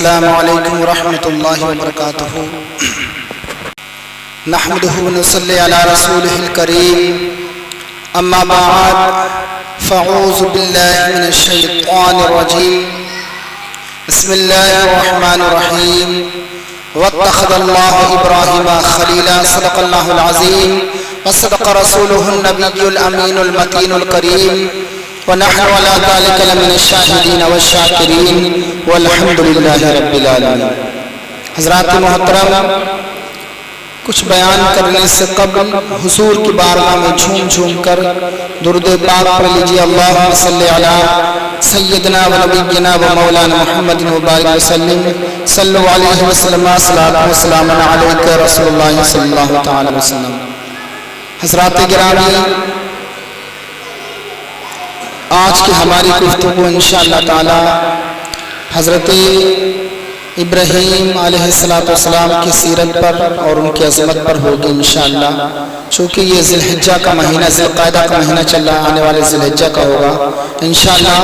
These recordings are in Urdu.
السلام علیکم ورحمۃ اللہ وبرکاتہ نحمدہ ونصلی علی رسولہ الکریم اما بعد فاعوذ باللہ من الشیطان الرجیم بسم اللہ الرحمن الرحیم واتخذ اللہ ابراہیم خلیلا صدق اللہ العظیم وصدق رسولہ النبی الامین المتین الکریم ونحن على ذلك لمن الشاهدين والشاكرين والحمد لله رب العالمين۔ حضرات محترم، کچھ بیان کرنے سے قبل حضور کی بارگاہ میں جھوم جھوم کر درود پاک پڑھ لیجیے۔ اللہم صلی علی سیدنا و نبینا و مولانا محمد مبارک وسلم صلو علیہ وسلم صلاۃ و سلام علیک رسول اللہ صلی اللہ تعالی وسلم۔ حضرات گرامی، آج کی ہماری گفتگو انشاءاللہ تعالی حضرت ابراہیم علیہ السلام کی سیرت پر اور ان کی عظمت پر ہوگی انشاءاللہ۔ چونکہ یہ ذی الحجہ کا مہینہ، ذی القعدہ کا مہینہ چل رہا، آنے والے ذی الحجہ کا ہوگا انشاءاللہ،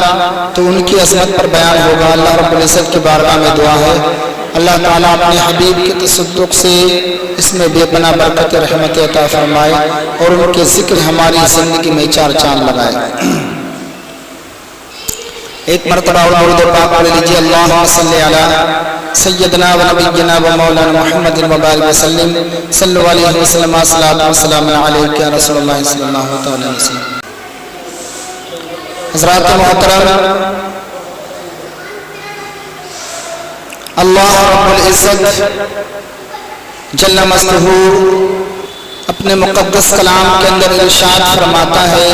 تو ان کی عظمت پر بیان ہوگا۔ اللہ رب العزت کی بارگاہ میں دعا ہے اللہ تعالیٰ اپنے حبیب کے تصدق سے اس میں بے پناہ برکت رحمت عطا فرمائے اور ان کے ذکر ہماری زندگی میں چار چاند لگائے۔ ایک مرتبہ اور درود پاک پڑھ لیجیے۔ اللہم صلی علی سیدنا و نبینا و مولانا محمد مبارک وسلم صلو علیہ وسلم صلاۃ و سلام علیک رسول اللہ صلی اللہ علیہ وسلم۔ حضرات محترم، اللہ رب العزت جل مجدہ اپنے مقدس کلام کے اندر ارشاد فرماتا ہے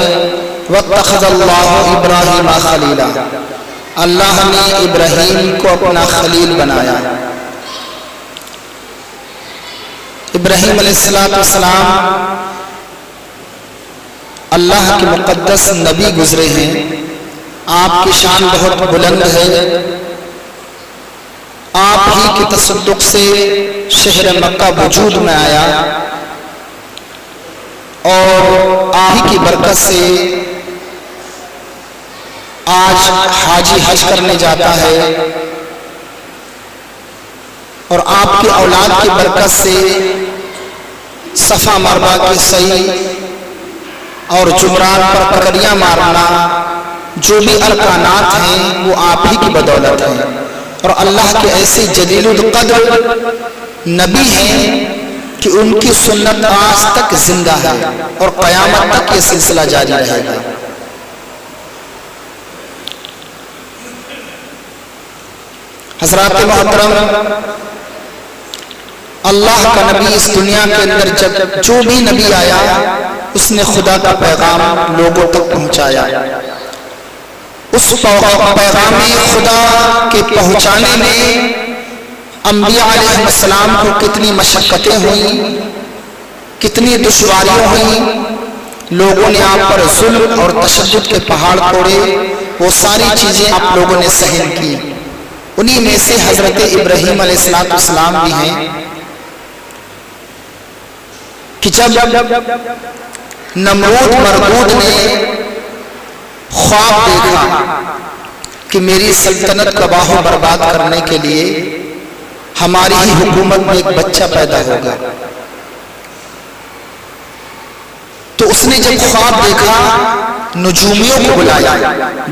واتخذ اللہ ابراہیم خلیلا، اللہ نے ابراہیم کو اپنا خلیل بنایا۔ ابراہیم علیہ السلام اللہ کے مقدس نبی گزرے ہیں، آپ کی شان بہت بلند ہے۔ آپ ہی کے تصدق سے شہر مکہ وجود میں آیا اور آپ ہی کی برکت سے آج حاجی حج کرنے جاتا ہے، اور آپ کی اولاد کی برکت سے صفا مروا کے سعی اور جمرات پر پکڑیاں مارنا، جو بھی ارکانات ہیں وہ آپ ہی کی بدولت ہیں، اور اللہ کے ایسے جلیل القدر نبی ہیں کہ ان کی سنت آج تک زندہ ہے اور قیامت تک یہ سلسلہ جاری رہے گا۔ حضرات محترم، اللہ کا نبی اس دنیا کے اندر جب جو بھی نبی آیا اس نے خدا کا پیغام لوگوں تک پہنچایا۔ اس پیغام خدا کے پہنچانے میں انبیاء علیہ السلام کو کتنی مشقتیں ہوئیں، کتنی دشواریاں ہوئیں، لوگوں نے آپ پر ظلم اور تشدد کے پہاڑ توڑے، وہ ساری چیزیں آپ لوگوں نے سہن کی۔ انہی میں سے حضرت ابراہیم علیہ السلام بھی ہیں کہ جب نمرود مردود نے خواب دیکھا کہ میری سلطنت تباہ و برباد کرنے کے لیے ہماری ہی حکومت میں ایک بچہ پیدا ہوگا، تو اس نے جب خواب دیکھا نجومیوں کو بلایا،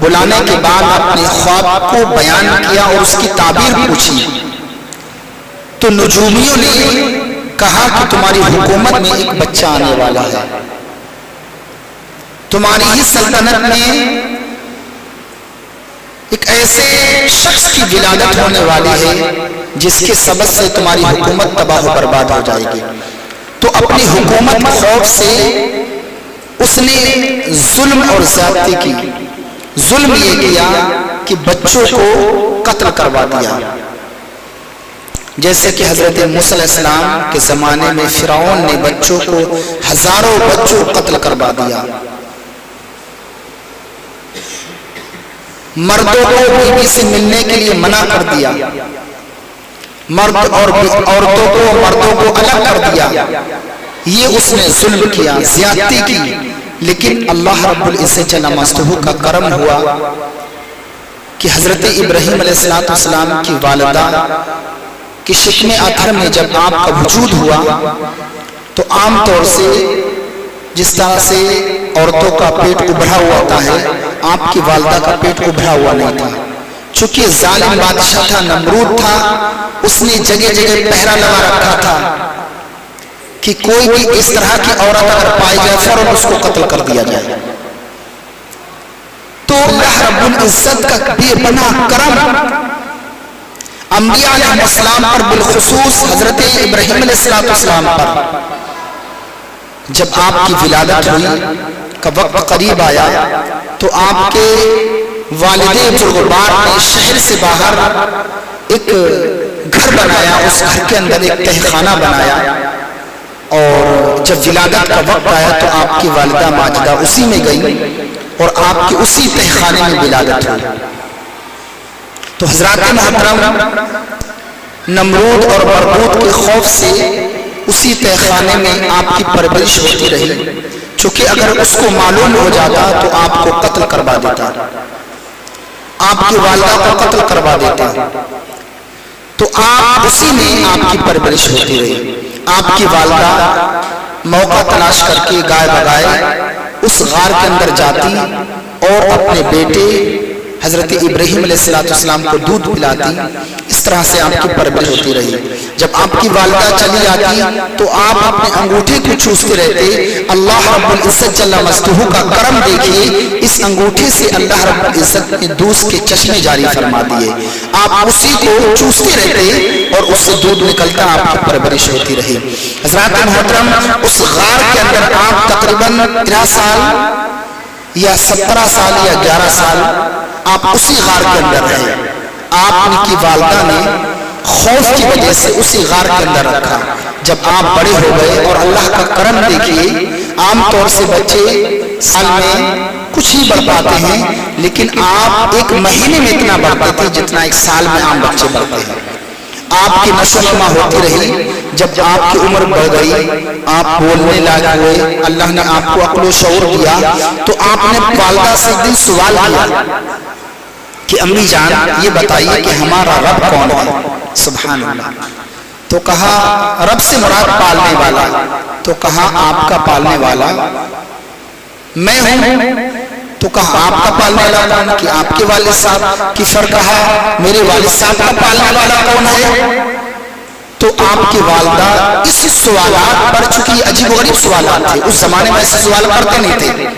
بلانے کے بعد اپنے خواب کو بیان کیا اور اس کی تعبیر پوچھی، تو نجومیوں نے کہا کہ تمہاری حکومت میں ایک بچہ آنے والا ہے، تمہاری ہی سلطنت میں ایک ایسے شخص کی ولادت ہونے والی ہے جس کے سبب سے تمہاری حکومت تباہ و برباد ہو جائے گی۔ تو اپنی حکومت خوف سے اس نے ظلم اور زیادتی کی۔ ظلم یہ کیا کہ بچوں کو قتل کروا دیا، جیسے کہ حضرت موسیٰ علیہ السلام کے زمانے میں فرعون نے بچوں کو، ہزاروں بچوں کو قتل کروا دیا۔ مردوں کو بیوی سے ملنے کے لیے منع کر دیا، مرد اور عورتوں کو مردوں کو الگ کر دیا۔ یہ اس نے ظلم کیا، زیادتی کی، لیکن اللہ رب العزت جل مجدہ کا کرم ہوا کہ حضرت ابراہیم علیہ السلام کی والدہ کہ شکم ادھر میں جب آپ کا وجود ہوا تو عام طور سے جس طرح سے عورتوں کا پیٹ ابھرا ہوا ہوتا ہے آپ کی والدہ کا پیٹ ابھرا ہوا نہیں تھا، چونکہ ظالم بادشاہ تھا، نمرود تھا، اس نے جگہ جگہ پہرا لگا رکھا تھا کہ کوئی بھی اس طرح کی عورت اگر پائی جائے فوراً اس کو قتل کر دیا جائے۔ تو اللہ رب العزت کا بے پناہ کرم انبیاء علیہ السلام پر، بالخصوص حضرت ابراہیم علیہ السلام پر جب آپ کی ولادت ہوئی کا وقت قریب آیا تو آپ کے والد بزرگوار نے شہر سے باہر ایک گھر بنایا، اس گھر کے اندر ایک تہخانہ بنایا، اور جب ولادت کا وقت آیا تو آپ کی والدہ ماجدہ اسی میں گئی اور آپ کی اسی تہخانے میں ولادت ہوئی۔ تو حضرات محترم، نمرود اور بربود کے خوف سے اسی تہخانے میں آپ کی پرورش ہوتی رہی، چونکہ اگر اس کو معلوم ہو جاتا تو آپ کو قتل کروا دیتا، آپ کی والدہ کو قتل کروا دیتا، تو آپ اسی میں آپ کی پرورش ہوتی رہی۔ آپ کی والدہ موقع تلاش کر کے گائے بگائے اس غار کے اندر جاتی اور اپنے بیٹے حضرت ابراہیم علیہ السلام کو دودھ پلاتی، اس طرح سے آپ کی پرورش ہوتی رہی۔ جب آپ کی والدہ چلی آتی تو آپ اپنے انگوٹھے کو چوستے رہتے۔ اللہ رب العزت جل مجدہ کا کرم دیکھیے، اس انگوٹھے سے اللہ رب العزت نے دودھ کے چشمے جاری فرما دیے، آپ اسی کو چوستے رہتے اور اس سے دودھ نکلتا، آپ کی پرورش ہوتی رہی۔ حضرات محترم، اس غار کے اندر آپ تقریباً 13 سال یا 17 سال یا 11 سال آپ اسی غار کے اندر رہے۔ آپ کی والدہ نے خوف کی وجہ سے اسی غار کے اندر رکھا۔ جب آپ بڑے ہو گئے اور اللہ کا کرم دیکھیے، عام طور سے بچے سال میں کچھ ہی بڑھ پاتے ہیں، لیکن آپ ایک مہینے میں اتنا بڑھتے تھے جتنا ایک سال میں عام بچے بڑھتے ہیں۔ آپ کی نشو و نما ہوتی رہی۔ جب آپ کی عمر بڑھ گئی، آپ بولنے لائق ہوئے، اللہ نے آپ کو عقل و شعور دیا، تو آپ نے والدہ سے ایک دن سوال کیا کہ امی جان یہ بتائیے کہ ہمارا رب کون ہے؟ سبحان اللہ۔ تو کہا رب سے مراد پالنے والا۔ تو کہا آپ کا پالنے والا میں ہوں۔ تو کہا آپ کا پالنے والا کون؟ کہ آپ کے والد صاحب کی فرق کہا میرے والد صاحب کا پالنے والا کون ہے؟ تو آپ کی والدہ اس سوالات پر، چونکہ عجیب و غریب سوالات تھے، اس زمانے میں ایسے سوال کرتے نہیں تھے،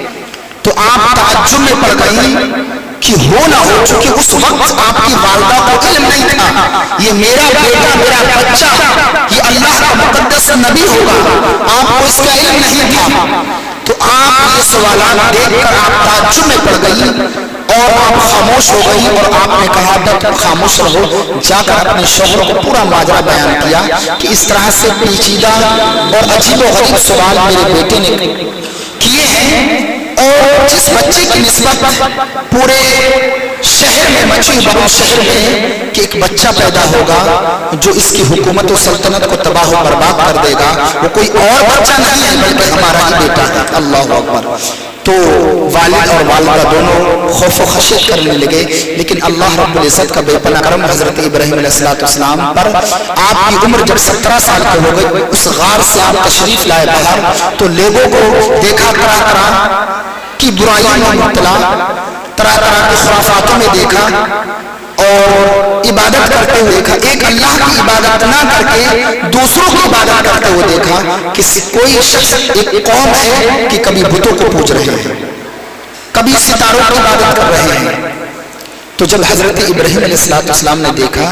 تو آپ تعجب میں پڑ گئی کہ ہو نہ ہو، چونکہ اس وقت آپ کی والدہ کو علم نہیں تھا یہ میرا بیٹا، میرا بچہ، یہ اللہ کا مقدس نبی ہوگا، آپ کو اس کا علم نہیں تھا۔ تو آپ یہ سوالات دیکھ کر آپ تعجب میں پڑ گئی اور آپ خاموش ہو گئی، اور آپ نے کہا تب خاموش رہو، جا کر اپنے شوہر کو پورا ماجرا بیان کیا کہ اس طرح سے پیچیدہ اور عجیب و غریب سوال میرے بیٹے نے کیے ہیں، اور جس بچے کی نسبت پورے شہر میں مچی بڑوں شہر میں کہ ایک بچہ پیدا ہوگا جو اس کی حکومت و سلطنت کو تباہ و برباد کر دے گا، وہ کوئی اور بچہ نہیں ہے بلکہ ہمارا ہی بیٹا ہے۔ اللہ اکبر۔ تو والد اور والدہ دونوں خوف و خشیت کرنے لگے، لیکن اللہ رب العزت کا بے پناہ کرم حضرت ابراہیم علیہ السلام پر، آپ کی عمر جب 17 سال کی ہو گئی، اس غار سے آپ تشریف لائے باہر، تو لوگوں کو دیکھا طرح طرح کی برائیوں میں مبتلا، طرح طرح کی خرافاتوں میں دیکھا، اور عبادت کرتے ہوئے دیکھا، ایک اللہ کی عبادت نہ کر کے دوسروں کی عبادت کرتے ہوئے دیکھا کہ کوئی شخص، ایک قوم ہے کہ کبھی بتوں کو پوج رہے ہیں، کبھی ستاروں کی عبادت کر رہے ہیں۔ تو جب حضرت ابراہیم علیہ السلام نے دیکھا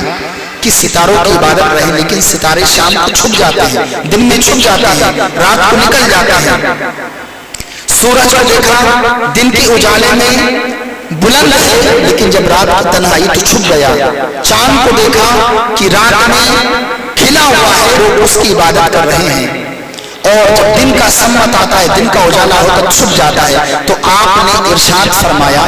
کہ ستاروں کی عبادت رہے، لیکن ستارے شام کو چھپ جاتے ہیں، دن میں چھپ جاتے ہیں، رات کو نکل جاتا ہے، سورج کو دیکھا دن کے اجالے میں بلند ہے لیکن جب رات کی تنہائی تو چھپ گیا، چاند کو دیکھا کہ رات میں کھلا ہوا ہے، لوگ اس کی عبادت کر رہے ہیں، اور جب دن کا سمت آتا ہے، دن کا اجالا ہوتا ہے، چھپ جاتا ہے۔ تو آپ نے ارشاد فرمایا،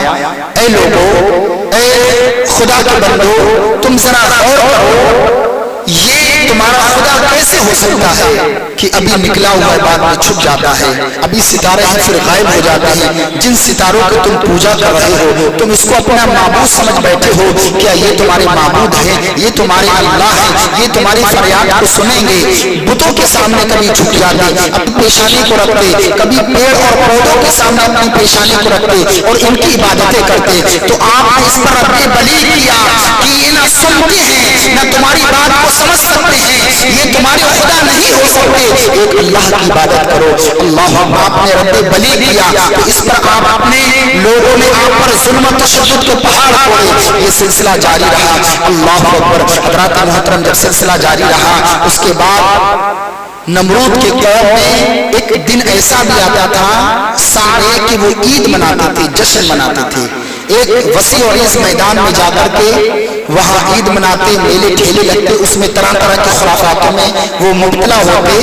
اے لوگو، اے خدا کے بندو، تم ذرا غور کرو، یہ تمہارا خدا کیسے ہو سکتا ہے کہ ابھی نکلا ہوا بعد میں چھپ جاتا ہے، ابھی ستارے ہیں پھر غائب ہو جاتے ہیں۔ جن ستاروں کی تم پوجا کر رہے ہو، تم اس کو اپنا معبود سمجھ بیٹھے ہو، کیا یہ تمہارے معبود ہیں؟ یہ تمہارے اللہ ہیں؟ یہ تمہاری فریاد کو سنیں گے؟ بتوں کے سامنے کبھی جھک جاتے، اپنی پیشانی کو رکھتے، کبھی پیڑ اور پودوں کے سامنے اپنی پیشانی کو رکھتے اور ان کی عبادتیں کرتے۔ تو آپ نے اس پر رد بلی کیا کہ یہ نہ سنتے ہیں نہ تمہاری بات کو سمجھ سکتے ہیں، یہ تمہارے خدا نہیں ہو سکتے، ایک اللہ کی عبادت کرو۔ اللہ، آپ نے رد بلی کیا تو اس پر آپ نے لوگوں نے آپ پر ظلم و تشدد کو پہاڑ پڑے، یہ سلسلہ جاری رہا۔ اللہ اکبر۔ حضرات محترم، جب سلسلہ جاری رہا اس کے بعد نمرود کے قوم میں ایک دن ایسا بھی آتا تھا سارے کہ وہ عید مناتے تھے، جشن مناتے تھے، ایک وسیع اور اس میدان میں جا کر کے وہاں عید مناتے، میلے ٹھیلے لگتے، اس میں طرح طرح کے خرافاتوں میں وہ مبتلا ہوتے۔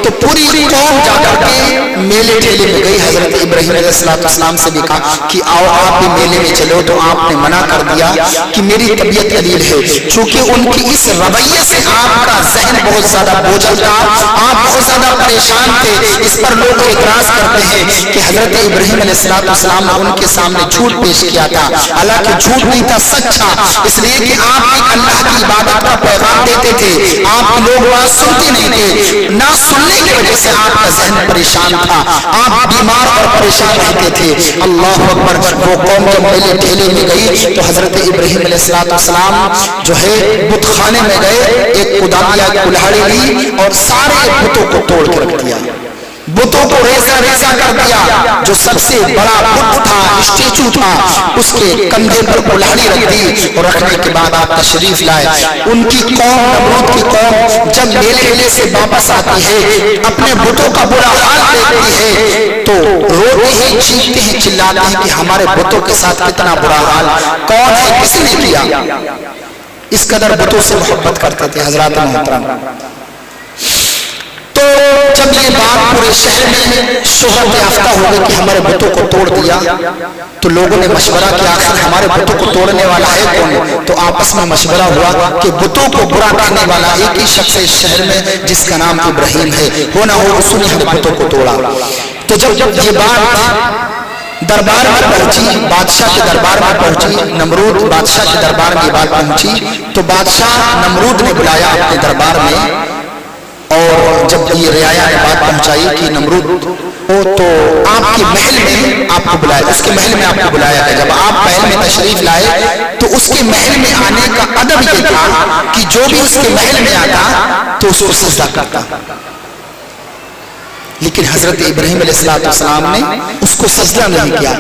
تو پوری قوم جا کر کے میلے ٹھیلے میں گئی۔ حضرت ابراہیم علیہ السلام سے بھی کہا کہ آؤ آپ بھی میلے میں چلو، تو آپ نے منع کر دیا کہ میری طبیعت قلیل ہے۔ چونکہ ان کی اس رویے سے آپ کا ذہن بہت زیادہ بوجھل تھا، آپ بہت زیادہ پریشان تھے۔ اس پر لوگ اعتراض کرتے ہیں کہ حضرت ابراہیم علیہ السلام نے ان کے سامنے جھوٹ پیش کیا تھا، حالانکہ جھوٹ نہیں تھا، سچ تھا، اس لیے کہ آپ ایک اللہ کی عبادت کا پیغام دیتے تھے، آپ لوگ بات سنتے نہیں تھے، نہ سننے کی وجہ سے آپ کا ذہن پریشان تھا، آپ بیمار اور پریشان رہتے تھے۔ اللہ اکبر۔ وہ قوم جب میلے ٹھیلے میں گئی تو حضرت ابراہیم علیہ السلام جو ہے بت خانے میں گئے، ایک کدالیا کلہاڑی لی اور سارے بتوں کو توڑ کے رکھ دیا، بتوں کو ریزہ ریزہ کر دیا۔ جو سب سے بڑا بت تھا، اسٹیچو تھا، اس کے کندھے پر کلہاڑی رکھ دی اور رکھنے کے بعد آپ تشریف لائے۔ ان کی قوم، نمرود کی قوم جب میلے سے واپس آتی ہے، اپنے بتوں کا برا حال دیکھتی ہے تو روتے ہیں، چیختے ہیں، چلاتے ہیں کہ ہمارے بتوں کے ساتھ کتنا برا حال، کون ہے، کس نے کیا؟ اس قدر بتوں سے محبت کرتے تھے حضرات محترم۔ تو جب یہ بات پورے شہر میں شہرت یافتہ ہو گئی کہ ہمارے بتوں کو توڑ دیا، تو لوگوں نے مشورہ کیا آخر ہمارے بتوں کو توڑنے والا ہے کون؟ تو آپس میں مشورہ ہوا کہ بتوں کو برا کرنے والا ایک ہی شخص ہے اس شہر میں جس کا نام ابراہیم ہے، ہو نہ ہو اس نے ہمارے بتوں کو توڑا۔ تو جب یہ بات دربار میں پہنچی، بادشاہ کے دربار میں پہنچی، نمرود بادشاہ کے دربار میں یہ بات پہنچی تو بادشاہ نمرود نے بلایا اپنے دربار میں، اور جب یہ رعایا نے بات پہنچائی کہ نمرود تو آپ کے محل میں آپ کو بلایا، اس کے محل میں آپ کو بلایا گیا۔ جب آپ محل میں تشریف لائے تو اس کے محل میں آنے کا ادب یہ تھا کہ جو بھی اس کے محل میں آتا تو اس کو سجدہ کرتا، لیکن حضرت ابراہیم علیہ السلام نے اس کو سجدہ نہیں کیا۔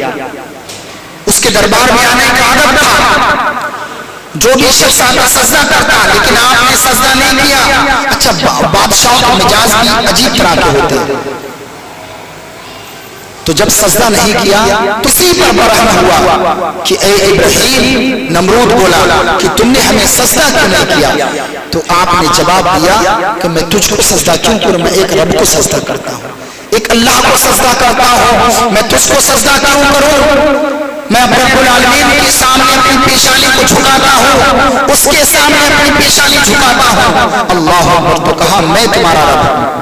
اس کے دربار میں آنے کا ادب تھا، جو بھی شخص آتا سجدہ کرتا، لیکن آپ نے سجدہ نہیں کیا۔ اچھا، بادشاہ کے مجاز بھی عجیب طرح کے ہوتے ہیں، تو جب سجدہ نہیں کیا تو اسی پر برہم ہوا کہ اے ابراہیم، نمرود بولا کہ تم نے ہمیں سجدہ کیوں نہیں کیا؟ تو آپ نے جواب دیا کہ میں تجھ کو سجدہ کیوں کروں، میں ایک رب کو سجدہ کرتا ہوں، ایک اللہ کو سجدہ کرتا ہوں، میں تجھ کو سجدہ کیوں کروں؟ میں رب العالمین کے سامنے اپنی پیشانی کو جھکاتا ہوں، اس کے سامنے اپنی پیشانی جھکاتا ہوں۔ اللہ اکبر۔ تو کہا میں تمہارا رب ہوں۔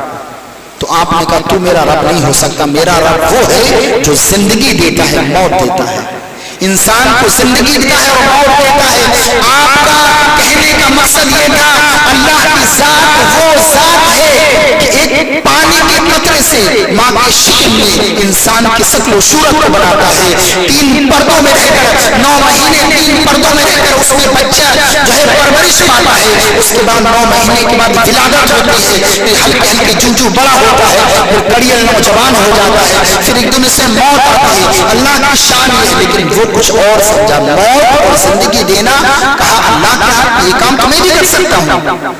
تو آپ نے کہا تو میرا رب نہیں ہو سکتا، میرا رب وہ ہے جو زندگی دیتا ہے، موت دیتا ہے، انسان کو زندگی دیتا ہے اور موت دیتا ہے۔ آپ کا کہنے کا مقصد یہ تھا اللہ کی ذات وہ ذات ہے کہ ایک پانی کے قطرے سے ماں کے شکم میں انسان کی شکل و صورت کو بناتا ہے، 3 پردوں میں رہ کر 9 مہینے 3 پردوں میں رہ کر اس میں بچہ جو ہے پرورش پاتا ہے، اس کے بعد 9 مہینے کے بعد ولادت ہوتی ہے، پھر ہلکے ہلکے جوجو بڑا ہوتا ہے، پھر کڑیل نوجوان ہو جاتا ہے، پھر ایک دم سے موت آتی ہے۔ اللہ کی شان ہے، لیکن وہ کچھ اور سمجھا، موت اور زندگی دینا۔ کہا اللہ کا یہ کام تو میں بھی کر سکتا ہوں،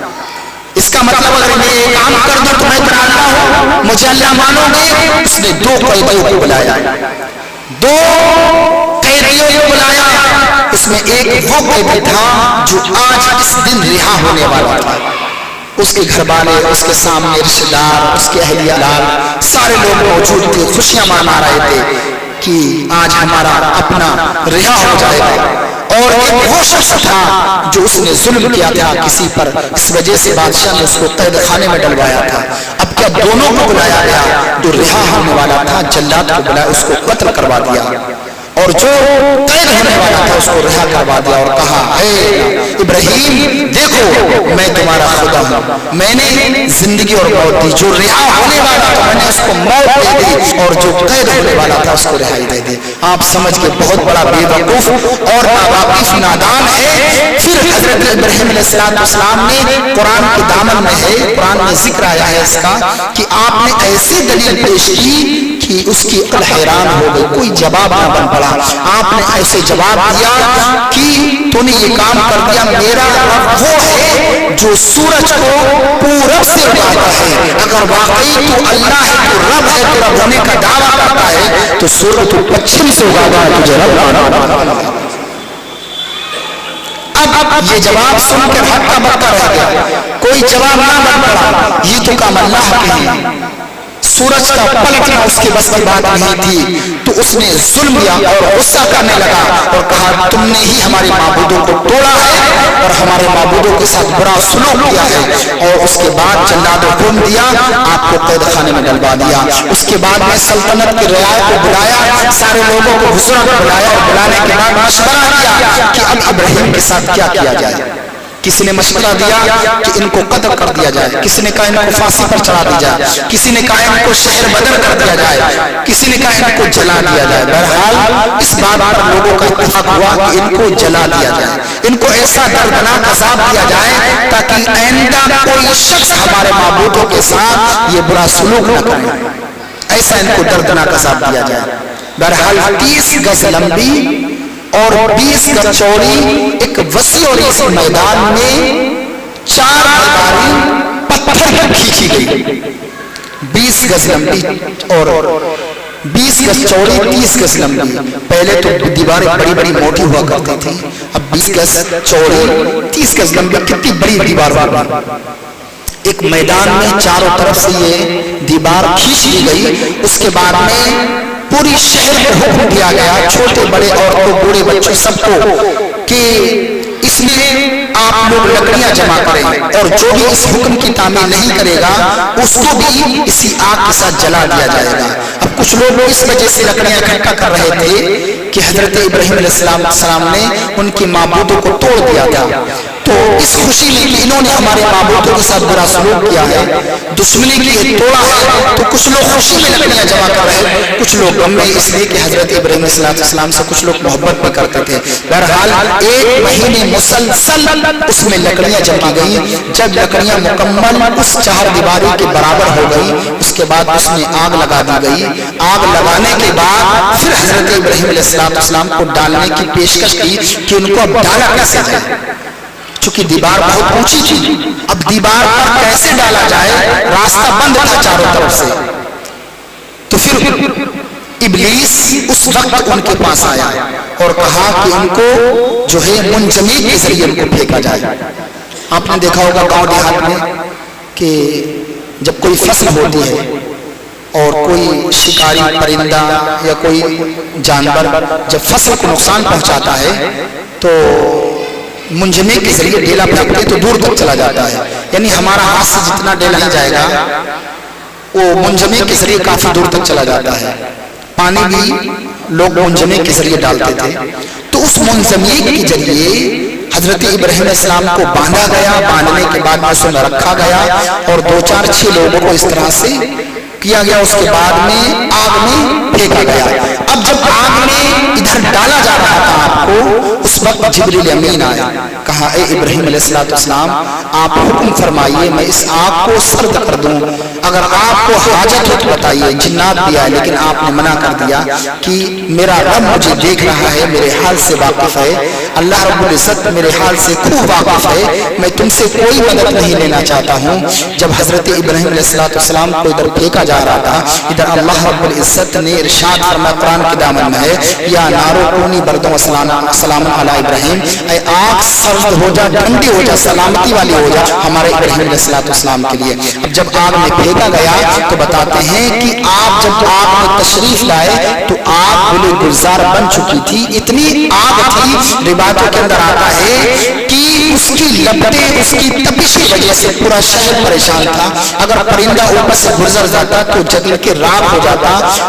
اس کا مطلب اگر میں یہ کام کر دوں تو میں تیرا اللہ ہوں، مجھے اللہ مانو گے؟ اس نے 2 قیدیوں کو بلایا، 2 قیدیوں کو بلایا، اس میں ایک وہ قیدی تھا جو آج اس دن رہا ہونے والا تھا، اس کے گھر والے، اس کے سامنے رشتہ دار، اس کے اہلیہ لال سارے لوگ موجود تھے، خوشیاں منا رہے تھے کہ آج ہمارا اپنا رہا ہو جائے گا۔ اور ایک وہ شخص تھا جو اس نے ظلم کیا تھا کسی پر، اس وجہ سے بادشاہ نے اس کو قید خانے میں ڈلوایا تھا۔ اب کیا دونوں کو بلایا گیا، جو رہا ہونے والا تھا جلاد کو بلایا، اس کو قتل کروا دیا، اور جو قید ہونے والا تھا اس کو رہا کروا دیا، اور کہا اے ابراہیم دیکھو میں تمہارا خدا ہوں، میں نے زندگی اور موت دی، جو رہا ہونے والا تھا میں نے اس کو موت دے دی، اور جو قید ہونے والا تھا اس کو رہائی دے دی۔ آپ سمجھ کے بہت بڑا بے وقوف اور ناواقف نادان ہے۔ پھر حضرت ابراہیم علیہ السلام نے قرآن کے دامن میں ہے، قرآن میں ذکر آیا ہے اس کا کہ آپ نے ایسی دلیل پیش کی کہ اس کی عقل حیران ہو گئی، کوئی جواب نہ بن پڑا۔ آپ نے ایسے جواب دیا کہ تو نے یہ کام کر دیا، میرا رب وہ ہے جو سورج کو پورب سے اگاتا ہے، اگر واقعی تو اللہ ہے، تو رب ہے، تو رب ہونے کا دعویٰ کرتا ہے تو سورج تو پچھم سے اگاتا ہے، تجھے رب مانا۔ اب یہ جواب سن کر ہکا بکا رہ گیا، کوئی جواب نہ بن پڑا، یہ تو کام اللہ کے ہیں، سورج کا پلٹنا اس کے بس کی بات نہیں تھی، تو اس نے ظلم کیا اور غصہ کرنے لگا اور کہا تم نے ہی ہمارے معبودوں کو توڑا ہے اور ہمارے معبودوں کے ساتھ برا سلوک کیا ہے، اور اس کے بعد جلاد حکم دیا، آپ کو قید خانے میں ڈلوا دیا۔ اس کے بعد میں سلطنت کے رعایا کو بلایا، سارے لوگوں کو حضور کو بلایا، اور بلانے کے بعد مشورہ کیا کہ اب ابراہیم کے ساتھ کیا کیا جائے۔ کسی نے مشورہ دیا کہ ان کو قتل کر دیا جائے، کسی نے کہا ان کو پھانسی پر چڑھا دی جائے، کسی نے کہا ان کو شہر بدر کر دیا جائے، کسی نے کہا ان کو جلا دیا جائے۔ بہرحال اس بات پر لوگوں کا اتفاق ہوا کہ ان کو جلا دیا جائے، ان کو ایسا دردناک عذاب دیا جائے تاکہ آئندہ کوئی شخص ہمارے معبودوں کے ساتھ یہ برا سلوک نہ کرے، ایسا ان کو دردناک عذاب دیا جائے۔ بہرحال 30 گز لمبی اور 20 گز چوڑی ایک وسیع اور اسی میدان میں 4 دیواریں پتھر پر کھینچی گئی، 20 گز لمبی اور 20 گز چوڑی 30 گز لمبی۔ پہلے تو دیواریں بڑی بڑی موٹی ہوا کرتی تھی، اب 20 گز چوڑی 30 گز لمبی، کتنی بڑی دیوار ہوگی۔ ایک میدان میں چاروں طرف سے یہ دیوار کھینچ لی گئی۔ اس کے بعد میں پوری شہر کو حکم دیا گیا، چھوٹے بڑے عورتوں بوڑھے بچوں سب کو، کہ اس میں آپ لوگ لکڑیاں جمع کریں، اور جو بھی اس حکم کی تعمیل نہیں کرے گا اس کو بھی اسی آگ کے ساتھ جلا دیا جائے گا۔ اب کچھ لوگ اس وجہ سے لکڑیاں اکٹھا کر رہے تھے کہ حضرت ابراہیم علیہ السلام نے ان کے معبودوں کو توڑ دیا تھا، تو اس خوشی میں کہ انہوں نے ہمارے معبودوں کے ساتھ برا سلوک کیا ہے، دشمنی کی توڑا ہے، تو کچھ لوگ خوشی میں لکڑیاں جمع کر رہے ہیں، کچھ لوگ غم میں، اس لیے کہ حضرت ابراہیم علیہ السلام سے کچھ لوگ محبت بھی کرتے تھے۔ بہرحال 1 مہینے مسلسل اس میں لکڑیاں جمع گئی۔ جب لکڑیاں مکمل اس 4 دیواری کے برابر ہو گئی، اس کے بعد اس میں آگ لگا دی گئی۔ آگ لگانے کے بعد پھر حضرت ابراہیم علیہ السلام کو ڈالنے کی پیشکش کی کہ ان کو اب ڈالا کیسے جائے، چونکہ دیوار بہت اونچی تھی، اب دیوار پر کیسے ڈالا جائے، راستہ بند تھا چاروں طرف سے۔ تو پھر ابلیس اس وقت ان کے پاس آیا اور کہا کہ ان کو جو ہے منجمد کے ذریعے ان کو پھینکا جائے۔ آپ نے دیکھا ہوگا گاؤں دیہات میں کہ جب کوئی فصل ہوتی ہے اور کوئی شکاری پرندہ یا کوئی جانور جب فصل کو نقصان پہنچاتا ہے تو منجمے کے ذریعے ڈیلا پھینکتے تو دور تک چلا جاتا ہے، یعنی ہمارا ہاتھ سے جتنا ڈیلا نہیں جائے گا وہ منجمے کے ذریعے کافی دور تک چلا جاتا ہے۔ پانی بھی لوگ منجمے کے ذریعے ڈالتے تھے، تو اس منجمے کے ذریعے حضرت ابراہیم علیہ السلام کو باندھا گیا۔ باندھنے کے بعد میں اسے رکھا گیا اور 2-4-6 لوگوں کو اس طرح سے کیا گیا۔ اس کے بعد میں آگ میں پھینکا گیا۔ اب جب آگ میں ادھر ڈالا جا رہا تھا آپ کو، اس وقت جبریل امین آیا، کہا اے ابراہیم علیہ السلام آپ حکم فرمائیے میں اس آگ کو سرد کر دوں، اگر آپ کو حاجت ہو تو بتائیے۔ جنات بھی آئے لیکن آپ نے منع کر دیا کہ میرا رب مجھے دیکھ رہا ہے، میرے حال سے واقف ہے، اللہ رب العزت میرے حال سے خوب واقف ہے، میں تم سے کوئی مدد نہیں لینا چاہتا ہوں۔ جب حضرت ابراہیم علیہ السلام کو ادھر پھینکا جا رہا تھا، ادھر اللہ رب العزت نے ارشاد فرمایا، قرآن کے دامن میں ہے، یا نارو کونی بردوں سلام علی علی ابراہیم، اے آگ سرد ہو جا، ٹھنڈی ہو جا، سلامتی والی ہو جا ہمارے ابراہیم علیہ السلام کے لیے۔ اب جب آگ میں پھینکا گیا تو بتاتے ہیں کہ آپ جب آگ میں تشریف لائے تو آگ گل گلزار بن چکی تھی، اتنی آگ تھی، روایتوں کے اندر آتا ہے کہ اس کی لپٹیں، اس کی تپش کی وجہ سے پورا شہر پریشان تھا، اگر پرندہ اوپر سے گزر جاتا تو جل کے راکھ ہو جاتا،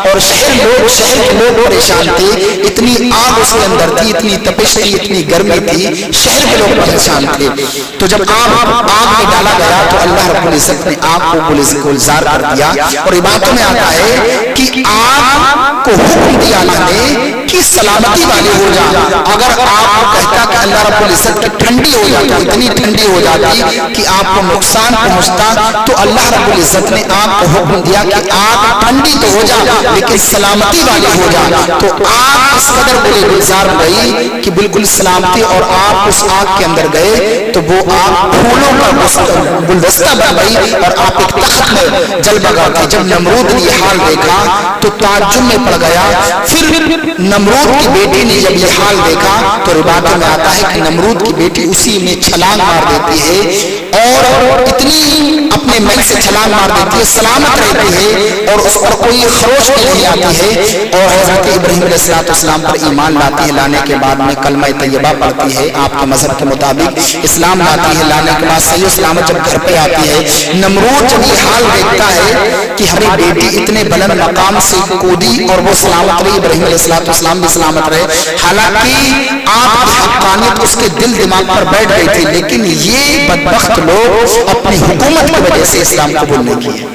اور شہر کے لوگ پریشان تھے، اتنی آگ اس کے اندر تھی، اتنی تپش تھی، اتنی گرمی تھی، شہر کے لوگ پریشان تھے۔ تو جب آگ میں ڈالا گیا تو اللہ رب العزت نے آگ کو گلزار کر دیا، اور روایتوں میں آتا ہے کہ آگ کو حکم دیا اللہ نے کہ سلامتی والی ہو جا، اگر آپ کہتا کہ اللہ رب العزت کی ٹھنڈی ہو جاتی، اتنی ٹھنڈی ہو جاتی کہ آپ کو نقصان پہنچتا، تو اللہ رب العزت نے آپ کو حکم دیا کہ آپ ٹھنڈی تو ہو جا لیکن سلامتی والی ہو جا، تو آپ اس قدر بڑے گلزار گئی کہ بالکل سلامتی، اور آپ اس آگ کے اندر گئے تو وہ آگ پھولوں کا گلدستہ بن گئی، اور آپ ایک تخت میں جل بگا تھے۔ جب نمرود نے یہ حال دیکھا تو تعجب میں پڑ گیا، پھر نمرود کی بیٹی نے جب یہ حال دیکھا تو روایتوں میں آتا ہے کہ نمرود کی بیٹی اسی میں چھلانگ مار دیتی ہے، اور اتنی اپنے محل سے چھلانگ مار دیتی ہے، سلامت رہتی ہے، اور اس پر کوئی خروش نہیں آتی ہے، اور حضرت ابراہیم علیہ السلام پر ایمان لاتی ہے، لانے کے بعد میں کلمہ طیبہ پڑھتی ہے، آپ کے مذہب کے مطابق اسلام لاتی ہے، لانے کے بعد صحیح سلامت جب گھر پہ آتی ہے، نمرود جب یہ حال دیکھتا ہے کہ ہماری بیٹی اتنے بلند مقام سے کودی اور وہ سلامت رہی، ابراہیم علیہ السلام بھی سلامت رہے، حالانکہ آپ کی حقانیت اس کے دل دماغ پر بیٹھ گئی تھی، لیکن یہ بدبخت لوگ اپنی حکومت کی وجہ سے اسلام قبول نہیں کیے،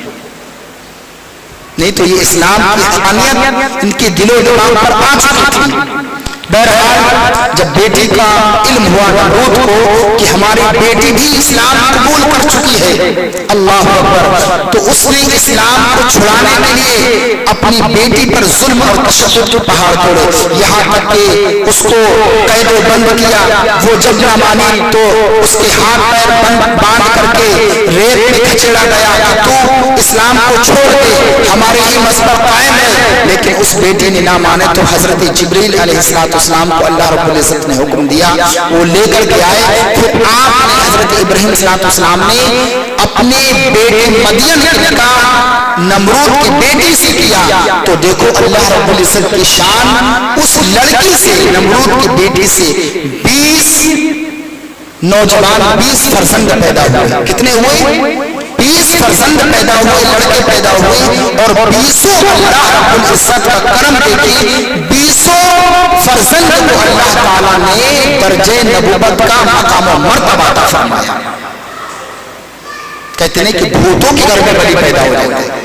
نہیں تو یہ اسلام کی حقانیت ان کے دل و دماغ پر آ چکی تھی۔ بہرحال جب بیٹی کا علم ہوا نمرود کو کہ ہماری بیٹی بھی اسلام قبول کر چکی ہے، اللہ اکبر، تو اس نے اسلام کو چھڑانے کے لیے اپنی بیٹی پر ظلم اور تشدد کے پہاڑ توڑے، یہاں تک کہ اس کو قید و بند کیا، وہ جب نہ مانی تو اس کے ہاتھ پیر باندھ کر کے ریت میں کھچڑا گیا، تو اسلام کو چھوڑ دے، ہمارے ہی مذہب قائم ہے، لیکن اس بیٹی نے نہ مانے تو حضرت جبریل علیہ السلام کو اللہ رب العزت نے حکم دیا، وہ لے کر کے آئے، پھر آپ نے حضرت ابراہیم علیہ السلام نے اپنے بیٹے مدین کا نکاح نمرود کی بیٹی سے کیا، تو دیکھو اللہ رب العزت کی شان، اس لڑکی سے، نمرود کی بیٹی سے 20 نوجوان 20 فرزند پیدا ہوئے، کتنے ہوئے؟ 20 فرزند پیدا ہوئے، لڑکے پیدا ہوئے، اور 20 اللہ رب العزت کا کرم دے کے 20 فرزند کو اللہ تعالیٰ نے درجہ نبوت کا مقام و مرتبہ عطا فرمایا۔ کہتے ہیں کہ بھوتوں کے گھر میں بلی پیدا ہو جاتے ہیں،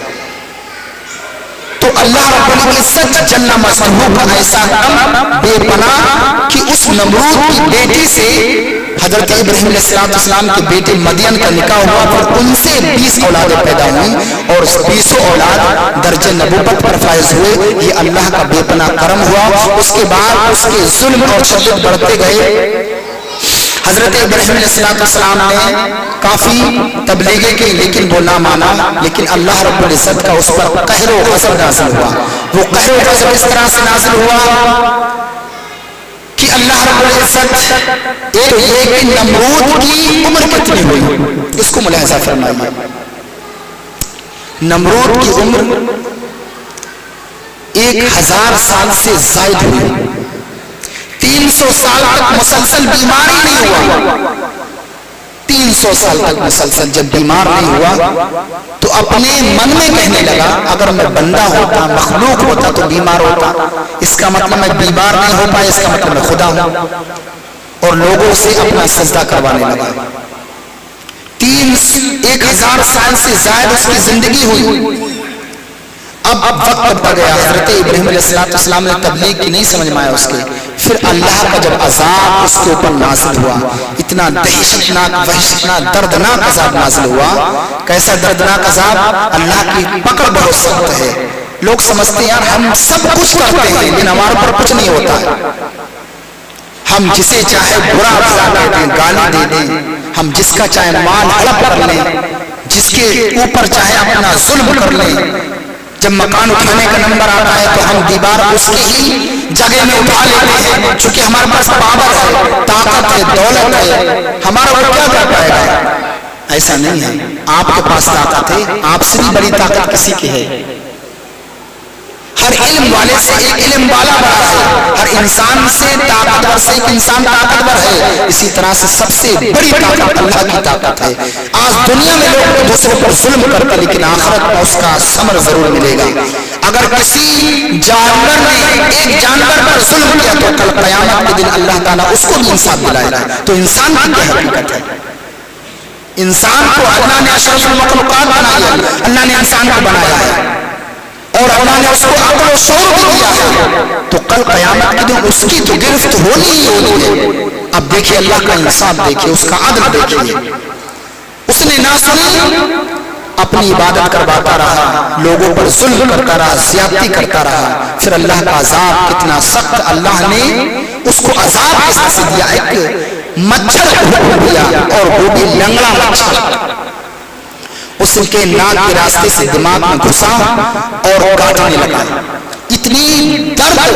تو اللہ رب العزت جل مجدہ کا ایسا کرم بے پناہ کہ اس نمرود کی بیٹی سے حضرت ابراہیم علیہ السلام کے بیٹے مدین کا نکاح ہوا، اور ان سے 20 اولادیں پیدا ہوئیں، اور 20 اولاد درجہ نبوت پر فائز ہوئے، یہ اللہ کا بے پناہ کرم ہوا۔ اس کے بعد اس کے ظلم اور شدت بڑھتے گئے، حضرت ابراہیم علیہ السلام نے کافی تبلیغیں کی لیکن وہ نہ مانا، لیکن اللہ رب العزت کا اس پر قہر و غضب نازل ہوا۔ وہ قہر و غضب اس طرح سے نازل ہوا کہ اللہ رب العزت، ایک یہ کہ نمرود کی عمر کتنی ہوئی، اس کو ملاحظہ فرمائیے، نمرود کی عمر 1000 سال سے زائد ہوئی، 300 سال تک مسلسل بیماری نہیں ہوا، 300 سال تک مسلسل جب بیمار نہیں ہوا تو اپنے من میں کہنے لگا اگر میں بندہ ہوتا، مخلوق ہوتا تو بیمار ہوتا، اس کا مطلب میں بیمار نہیں ہو پایا، اس کا مطلب میں خدا ہوں، اور لوگوں سے اپنا سجدہ کروانے لگا۔ 1000 سال سے زائد اس کی زندگی ہوئی۔ اب وقت بڑھتا گیا، حضرت ابراہیم علیہ السلام نے تبلیغ کی نہیں سمجھ میں آیا اس کے، پھر اللہ کا جب عذاب اس کے اوپر نازل ہوا، اتنا دہشتناک وحشتناک دردناک عذاب نازل ہوا۔ کیسا دردناک عذاب؟ اللہ کی پکڑ بہت سخت ہے۔ لوگ سمجھتے ہیں یار ہم سب کچھ کرتے ہیں لیکن ہمارے پر کچھ نہیں ہوتا ہے، ہم جسے چاہے برا بھلا دے دیں، گالی دے دیں، ہم جس کا چاہے مال ہڑپ کر لیں، جس کے اوپر چاہے اپنا ظلم کر لیں، جب مکان اٹھانے کا نمبر آتا ہے تو ہم دیوار اس کی ہی جگہ میں اٹھا لیتے ہیں، چونکہ ہمارے پاس پاور ہے، طاقت ہے، دولت ہے، ہمارا وہ کیا کر پائے گا؟ ایسا نہیں ہے، آپ کے پاس طاقت ہے، آپ سے بھی بڑی طاقت کسی کی ہے۔ ہر علم والے سے ایک علم والا بڑا ہے، ہر انسان سے طاقتور سے ایک انسان طاقتور ہے، اسی طرح سے سب سے بڑی طاقت اللہ کی طاقت ہے۔ آج دنیا میں لوگ دوسرے پر ظلم کرتے لیکن آخرت میں اس کا ثمر ضرور ملے گا۔ اگر کسی جانور نے ایک جانور پر ظلم کیا تو کل قیامت کے دن اللہ تعالیٰ اس کو بھی انصاف دلائے گا۔ تو انسان کی کیا حقیقت ہے؟ انسان کو اللہ نے اشرف المخلوقات بنایا، اللہ نے انسان کو بنایا ہے اور اللہ نے اس کو عقل و شعور بھی دیا ہے، تو کل قیامت کے دن اس کی تو گرفت ہونی ہی ہونی ہے۔ اب دیکھیے اللہ کا انصاف دیکھیے، اس کا عدل دیکھیے، اس نے نہ سنی، اپنی عبادت کرواتا رہا، لوگوں پر ظلم کرتا رہا، زیادتی کرتا رہا، پھر اللہ کا عذاب کتنا سخت، اللہ نے اس کو عذاب کس طرح سے دیا؟ ایک مچھر کو حکم دیا، اور وہ بھی لنگڑا مچھر، اس کے ناک کے راستے سے دماغ میں گھسا اور کاٹنے لگا۔ اتنی درد،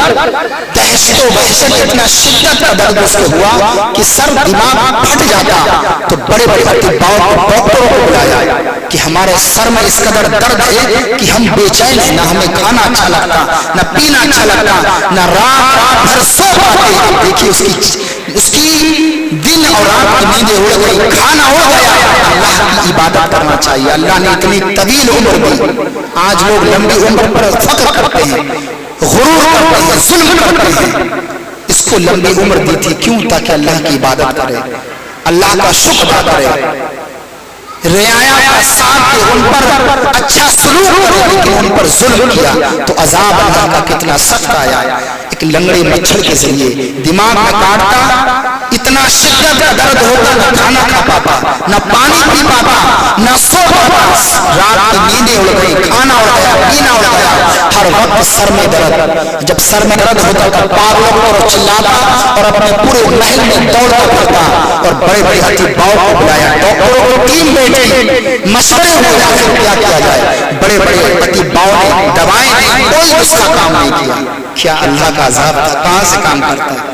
دہشت و وحشت، اتنا شدت کا درد اس کو ہوا کہ سر دماغ پھٹ جاتا، تو بڑے بڑے اطباء ڈاکٹروں کو بلایا کہ ہمارے سر میں اس قدر درد ہے کہ ہم بے چین ہیں، نہ ہمیں کھانا اچھا لگتا، نہ پینا اچھا لگتا، نہ رات بھر سو پاتے۔ دیکھیے اس کی دن اور رات کی نیندیں اڑ گئی، کھانا اڑ گیا۔ اللہ کی عبادت کرنا چاہیے، اللہ نے اتنی طویل عمر دی۔ آج لوگ لمبی عمر پر فخر کرتے ہیں، غرور کرتے ہیں، ظلم کرتے ہیں۔ اس کو لمبی عمر دی تھی کیوں؟ تاکہ اللہ کی عبادت کرے، اللہ کا شکر ادا کرے، رعایا کا ساتھ دے، ان پر اچھا سلوک کرے، لیکن ان پر ظلم کیا تو عذاب اللہ کا کتنا سخت آیا۔ ایک لنگڑے مچھر کے ذریعے دماغ میں کاٹتا، اتنا شدت کا درد ہوتا، نہ کھانا کھا پاتا، نہ پانی پی پاتا، نہ سو پاتا، رات کی نیندیں اڑ گئی، کھانا اڑ گیا، پینا اڑ گیا، ہر وقت سر میں درد۔ جب سر میں درد ہوتا تو پاگلوں کو چلاتا اور اپنے پورے محل میں دوڑتا پھرتا، اور بڑے بڑے اطباء کو بلایا، ڈاکٹروں کو ٹیم بیٹھی، مشورے ہوئے آخر کیا کیا جائے۔ بڑے بڑے اطباء نے دوائیں دی، کوئی اس کا کام نہیں کیا۔ کیا اللہ کا عذاب تھا؟ کہاں سے کام کرتا ہے؟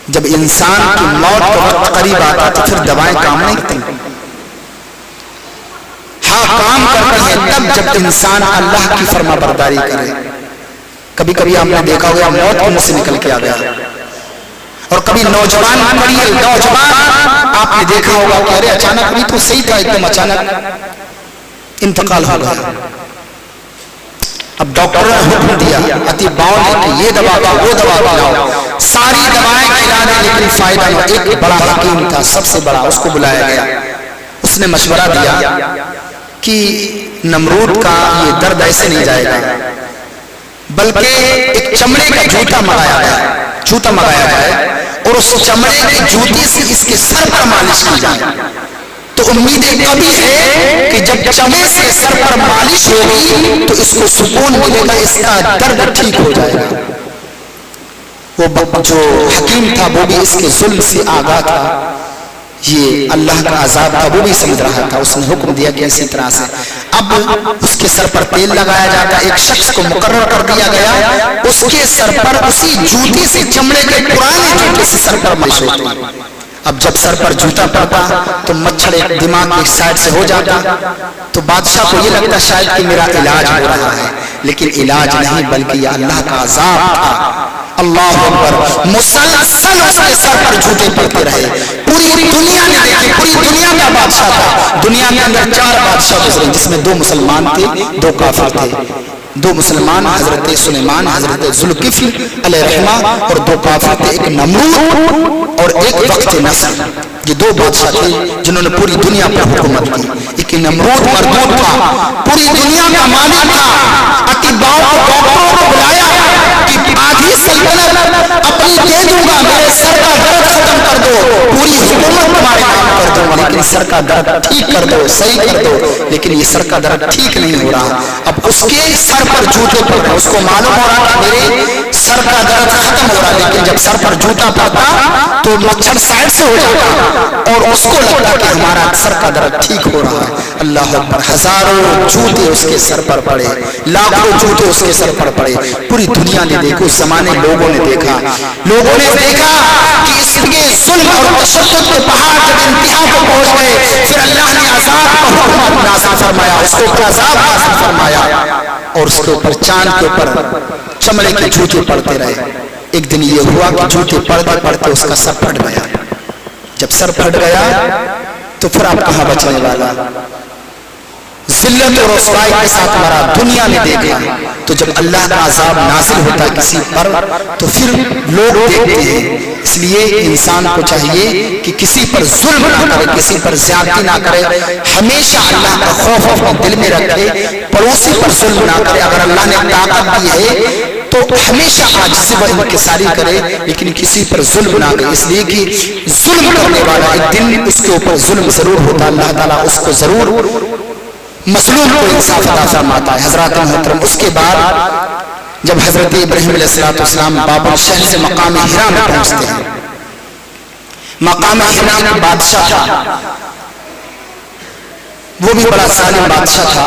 جب انسان کی موت کا وقت قریب آتا تو پھر دوائیں کام نہیں کرتی۔ ہاں کام کرتی ہیں تب جب انسان اللہ کی فرما برداری کرے۔ کبھی کبھی آپ نے دیکھا ہوگا موت کے منہ سے نکل کے آ گیا، اور کبھی نوجوان آپ نے دیکھا ہوگا کہ ارے اچانک بھی تو صحیح تھا، ایک دم اچانک انتقال ہو گیا۔ اب ڈاکٹر نے حکم دیا، اطباء نے کہ یہ دوا کا وہ دوا پلاؤ، ساری دوائیں کھلا دیں لیکن فائدہ نہ۔ ایک بڑا حکیم تھا، سب سے بڑا، اس کو بلایا گیا، اس نے مشورہ دیا کہ نمرود کا یہ درد ایسے نہیں جائے گا، بلکہ ایک چمڑے کا جوتا منگایا جائے اور اس چمڑے کی جوتی سے اس کے سر پر مالش کی جائے۔ تو امید کبھی ہے کہ جب چمڑے سے سر پر مالش ہوگی تو اس کو سکون ملے گا، اس کا درد ٹھیک ہو جائے گا۔ وہ جو حکیم تھا وہ بھی اس کے ظلم سے آگاہ تھا، یہ اللہ کا عذاب تھا وہ بھی سمجھ رہا تھا۔ اس نے حکم دیا کہ اسی طرح سے اب اس کے سر پر تیل لگایا جاتا، ایک شخص کو مقرر کر دیا گیا، اس کے سر پر اسی جوتی سے، چمڑے کے پرانے جوتے سے سر پر مالش ہوتی۔ اب جب سر پر جوتا پڑتا تو مچھر ایک دماغ کی سائڈ سے ہو جاتا، تو بادشاہ کو یہ لگتا شاید کہ میرا علاج ہو رہا ہے، لیکن علاج نہیں بلکہ یہ اللہ کا عذاب تھا۔ اللہ اکبر، مسلسل اس کے سر پر جھوٹے پڑتے رہے۔ پوری دنیا نے دیکھی، پوری دنیا کا بادشاہ تھا، دنیا کے اندر 4 بادشاہ گزرے جس میں 2 مسلمان تھے، 2 کافر تھے۔ 2 مسلمان حضرت سلیمان، حضرت ذوالکفل علیہ الرحمہ، اور 2 کافر تھے، ایک نمرود اور ایک وقت نصر۔ یہ 2 بادشاہ تھے جنہوں نے پوری دنیا پر حکومت کی۔ ایک نمرود مردود تھا، پوری دنیا کا مالک تھا، اطباء کو، ڈاکٹروں کو بلایا کہ آدھی سلطنت اپنی دے دوں گا، میرے سر کا درد ختم کر دو، پوری حکومت تمہارے نام کر دوں گا، لیکن سر کا درد ٹھیک کر دو، صحیح کر دو، لیکن یہ سر کا درد ٹھیک نہیں ہو رہا. اب اس کے سر پر جوتے پڑ رہے، اس کو معلوم ہو رہا کہ میرے سر کا درد ختم ہو رہا، لیکن جب سر پر جوتا پڑتا تو مچھر سائڈ سے ہو جاتا اور اس کو لگتا کہ ہمارا سر کا درد ٹھیک ہو رہا ہے. اللہ اکبر. ہزاروں جوتے اس کے سر پر پڑے، لاکھوں جوتے اس کے سر پر پڑے. پوری دنیا نے دیکھو، اس زمانے لوگوں نے دیکھا کہ اس کے ظلم اور تشدد کے پہاڑ جب انتہا کو پہنچ گئے، پھر اللہ نے عذاب کا حکم نازل فرمایا، اس کے اوپر عذاب نازل فرمایا اور اس کے اوپر چاند کے اوپر چمڑے کے جوتے پڑتے رہے. ایک دن یہ ہوا کہ جوتے پڑتے پڑتے اس کا سر پھٹ گیا. جب سر پھٹ گیا تو پھر آپ کہاں بچنے والا؟ ذلت اور رسوائی کے ساتھ مرا. دنیا نے دیکھا. تو جب اللہ کا عذاب نازل ہوتا ہے کسی پر تو پھر لوگ دیکھتے ہیں. اس لیے انسان کو چاہیے کہ کسی پر ظلم نہ کرے، کسی پر زیادتی نہ کرے، ہمیشہ اللہ کا خوف اپنے دل میں رکھے، پڑوسی پر ظلم نہ کرے. اگر اللہ نے طاقت دی ہے تو ہمیشہ عاجزی و انکساری کرے، لیکن کسی پر ظلم نہ کرے. اس لیے کہ ظلم کرنے والا ایک دن اس کے اوپر ظلم ضرور ہوتا، اللہ تعالیٰ اس کو ضرور مظلوم کو انصاف عطا فرماتا ہے. حضرات محترم، اس کے بعد جب حضرت ابراہیم علیہ السلام بابل شہر سے مقام ہرا میں پہنچتے ہیں. مقام ہرا میں بادشاہ تھا، وہ بھی بڑا ظالم بادشاہ تھا،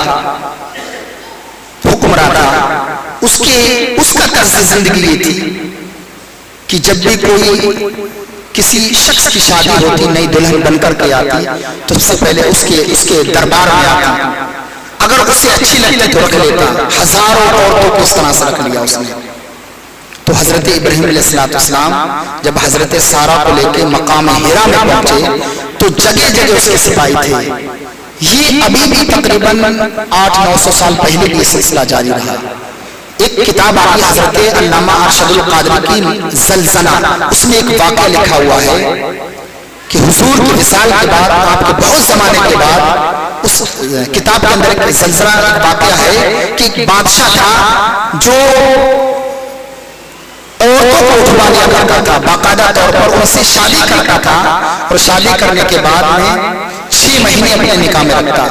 حکمراں تھا. اس کا طرز زندگی یہ تھی کہ جب بھی کوئی کسی شخص کی شادی ہوتی، نئی دلہن بن کر کے آتی تو سب سے پہلے اس کے دربار میں آتا. اگر اسے اچھی لگتی تو رکھ لیتا. ہزاروں عورتوں کو اس طرح سے رکھ لیا اس نے. تو حضرت ابراہیم علیہ السلام جب حضرت سارا کو لے کے مقام ہرا میں پہنچے تو جگہ جگہ اس کے سپاہی تھے. یہ ابھی بھی تقریباً 800-900 سال پہلے بھی یہ سلسلہ جاری رہا. ایک کتاب آئی حضرت علامہ ارشد القادری کی زلزلہ، اس میں ایک واقعہ لکھا ہوا ہے کہ حضور کی وصال کے بعد، آپ کے بہت زمانے کے بعد، اس کتاب کے اندر ایک زلزلہ واقعہ ہے کہ ایک بادشاہ تھا جو عورتوں کو اٹھوا لیا کرتا تھا، باقاعدہ طور پر ان سے شادی کرتا تھا اور شادی کرنے کے بعد میں 6 مہینے اپنے نکاح میں رکھتا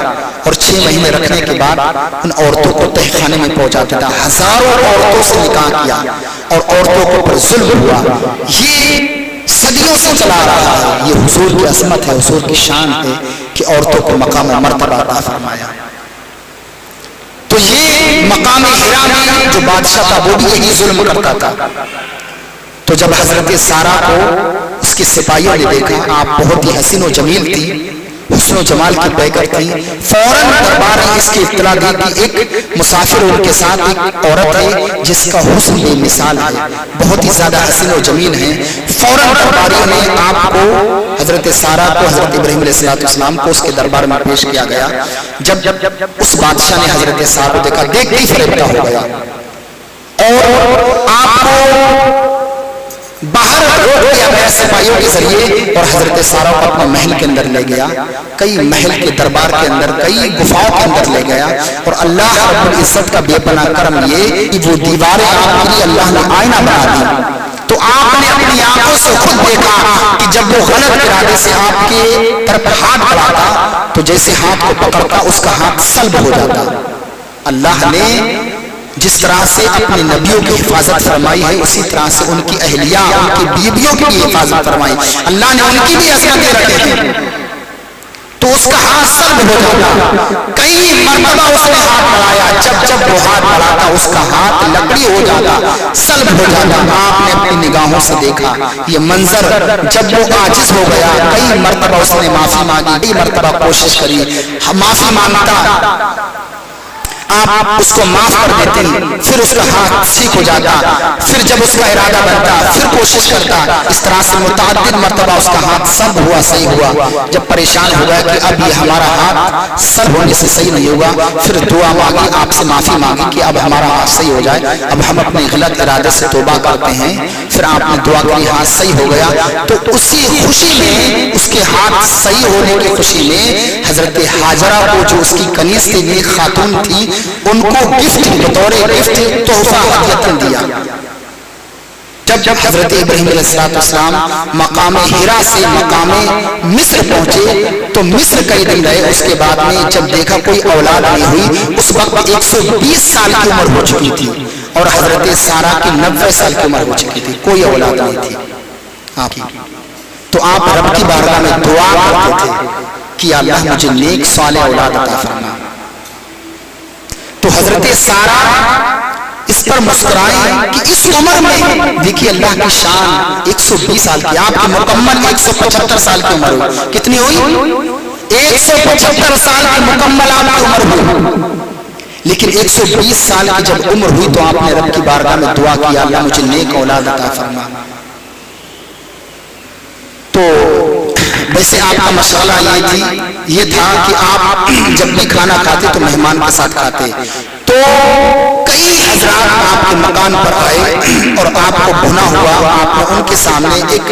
اور 6 مہینے رکھنے کے بعد ان عورتوں کو تہہ خانے میں پہنچاتا تھا. ہزاروں عورتوں سے نکاح کیا اور عورتوں کو پر ظلم ہوا. یہ صدیوں سے چلا رہا ہے. یہ حضور کی عظمت ہے، حضور کی شان ہے کہ عورتوں کو مقام مرتبہ عطا فرمایا. تو یہ مقام ہرا میں جو بادشاہ تھا وہ بھی یہی ظلم کرتا تھا. تو جب حضرت سارا کو اس کے سپاہیوں نے دیکھا، آپ بہت ہی حسین و جمیل تھی، حسن و جمال کی پیکر تھی، فوراً دربار نے اس کی اطلاع دی کہ ایک مسافر ان کے ساتھ ایک عورت ہے جس کا حسن بے مثال ہے، بہت ہی زیادہ حسین و جمیل ہے. فوراً درباریوں نے آپ کو، حضرت سارا کو، حضرت ابراہیم علیہ السلام کو اس کے دربار میں پیش کیا گیا. جب اس بادشاہ نے حضرت سارا کو دیکھا، دیکھتے ہی فریفتہ ہو گیا اور آپ کو باہر روک دیا گیا سپاہیوں کے ذریعے اور حضرت سارا کو اپنے محل کے اندر لے گیا. کئی محل کے دربار کے اندر، کئی گفاؤں کے اندر لے گیا اور اللہ رب العزت کا بے پناہ کرم یہ کہ وہ دیواریں آپ کے لیے اللہ نے آئینہ بنا دی. تو آپ نے اپنی آنکھوں سے خود دیکھا کہ جب وہ غلط ارادے سے آپ کے طرف ہاتھ بڑھاتا تو جیسے ہاتھ کو پکڑتا اس کا ہاتھ سلب ہو جاتا. اللہ نے جس طرح سے اپنے نبیوں کی حفاظت فرمائی ہے اسی طرح سے ان کی اہلیہ، ان کی بیویوں کی بھی حفاظت فرمائی. اللہ نے ان کی بھی عصمتیں رکھی تھی تو اس کا ہاتھ سلب ہو جاتا. کئی مرتبہ اس نے ہاتھ بڑھایا، جب وہ ہاتھ بڑھاتا اس کا ہاتھ لکڑی ہو جاتا، سلب ہو جاتا. آپ نے اپنی نگاہوں سے دیکھا یہ منظر. جب وہ عاجز ہو گیا، کئی مرتبہ اس نے معافی مانگی، کئی مرتبہ کوشش کری، معافی مانگتا، آپ اس کو معاف کر دیتے، پھر اس کا ہاتھ ٹھیک ہو جاتا، پھر جب اس کا ارادہ بنتا پھر کوشش کرتا. اس طرح سے متعدد مرتبہ اس کا ہاتھ سلب ہوا، صحیح ہوا. جب پریشان ہو گیا کہ اب یہ ہمارا ہاتھ سلب ہونے سے صحیح نہیں ہوگا، پھر دعا مانگی، آپ سے معافی مانگی کہ اب ہمارا ہاتھ صحیح ہو جائے، اب ہم اپنے غلط ارادے سے توبہ کرتے ہیں. پھر آپ نے دعا کی، ہاتھ صحیح ہو گیا. تو اسی خوشی میں، اس کے ہاتھ صحیح ہونے کی خوشی میں حضرت ہاجرہ کو جو اس کی کنیز تھی، نیک خاتون تھی، ان کو گفٹ بطور گفٹ تحفہ ہدیہ دیا. جب حضرت ابراہیم علیہ السلام مقام ہیرا سے مقام مصر پہنچے تو مصر کئی دن رہے. اس کے بعد میں جب دیکھا کوئی اولاد نہیں ہوئی، اس وقت 120 سال کی عمر ہو چکی تھی اور حضرت سارہ کی 90 سال کی عمر ہو چکی تھی، کوئی اولاد نہیں تھی آپ کی. تو آپ رب کی بارگاہ میں دعا کرتے تھے کہ اللہ مجھے نیک صالح اولاد عطا فرما. تو حضرت سارہ اس پر مسکرائیں کہ اس عمر میں دیکھیے اللہ کی شان. 120 سال کی، آپ کی مکمل 175 سال کی عمر ہوئی. کتنی ہوئی؟ 175 سال کی مکمل آپ کی عمر ہوئی. لیکن 120 سال کی جب عمر ہوئی تو آپ نے رب کی بارگاہ میں دعا کیا اللہ مجھے نیک اولاد عطا فرما. تو ویسے آپ کا مشغلہ یہ تھا کہ آپ جب بھی کھانا کھاتے تو مہمان کے ساتھ کھاتے. تو کئی حضرات آپ کے مکان پر آئے اور آپ کو بھنا ہوا، آپ نے ان کے سامنے ایک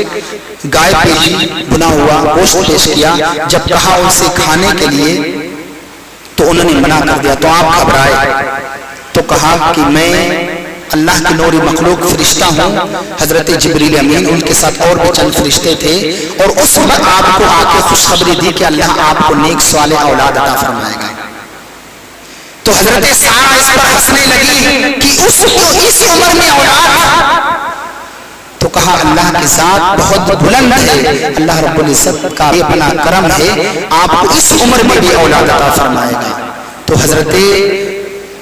گائے پیشی بھنا ہوا گوشت پیش کیا. جب کہا ان سے کھانے کے لیے تو انہوں نے منع کر دیا. تو آپ گھبرائے تو کہا کہ میں اللہ کی نوری مخلوق فرشتہ ہوں، حضرت جبریل امین، ان کے ساتھ اور بھی چند فرشتے تھے. اور اس وقت آپ کو آ کے خوشخبری دی کہ اللہ آپ کو نیک صالح اولاد عطا فرمائے گا. تو حضرت سارہ اس پر ہنسنے لگی کہ اس کو اس عمر میں اولاد. تو کہا اللہ کی ذات بہت بلند ہے، اللہ رب العزت کا بے پناہ کرم ہے، آپ کو اس عمر میں بھی اولاد عطا فرمائے گا. تو حضرت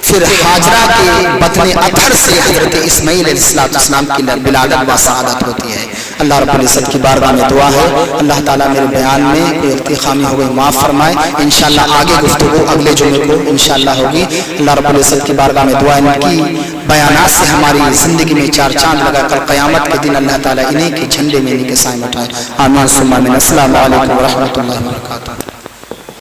پھر حاجرہ کے بطن اطہر سے حضرت اسماعیل علیہ السلام کی ولادت و سعادت ہوتی ہے. اللہ رب العزت کی بارگاہ میں دعا ہے اللہ تعالیٰ میرے بیان میں کوئی غلطی خامی ہو گئی معاف فرمائے. انشاءاللہ آگے گفتگو اگلے جمعے کو انشاءاللہ ہوگی. اللہ رب العزت کی بارگاہ میں دعا ہے ان کی بیانات سے ہماری زندگی میں چار چاند لگا کر قیامت کے دن اللہ تعالیٰ انہیں کے جھنڈے میں انہیں کے سائے اٹھائے. آمین ثم آمین. السلام علیکم ورحمۃ اللہ وبرکاتہ.